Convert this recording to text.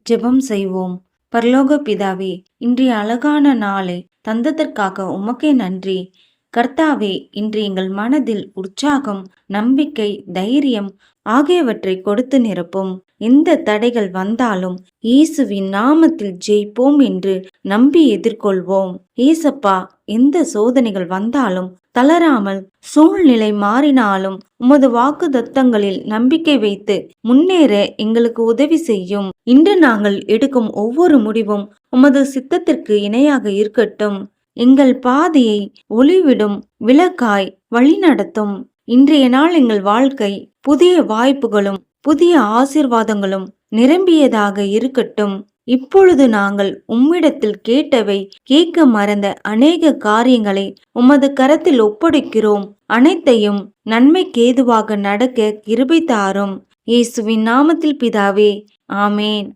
ஜெபம் செய்வோம். பரலோக பிதாவே, இன்றைய அழகான நாளை தந்ததற்காக உமக்கே நன்றி. கர்த்தாவே, இன்று எங்கள் மனதில் உற்சாகம், நம்பிக்கை, தைரியம் ஆகியவற்றை கொடுத்து நிரப்பும். எந்த தடைகள் வந்தாலும் இயேசுவின் நாமத்தில் ஜெயிப்போம் என்று நம்பி எதிர்கொள்வோம். ஏசப்பா, எந்த சோதனைகள் வந்தாலும் தளராமல், சூழ்நிலை மாறினாலும் உமது வாக்குத்தத்தங்களில் நம்பிக்கை வைத்து முன்னேற எங்களுக்கு உதவி செய்யும். இன்று நாங்கள் எடுக்கும் ஒவ்வொரு முடிவும் உமது சித்தத்திற்கு இணையாக இருக்கட்டும். எங்கள் பாதையை ஒளிவிடும் விளக்காய் வழிநடத்தும். இன்றைய நாள் எங்கள் வாழ்க்கை புதிய வாய்ப்புகளும் புதிய ஆசீர்வாதங்களும் நிரம்பியதாக இருக்கட்டும். இப்பொழுது நாங்கள் உம்மிடத்தில் கேட்டவை, கேட்க மறந்த அநேக காரியங்களை உமது கரத்தில் ஒப்படைக்கிறோம். அனைத்தையும் நன்மைக்கேதுவாக நடக்க கிருபை தாரும். இயேசுவின் நாமத்தில் பிதாவே, ஆமேன்.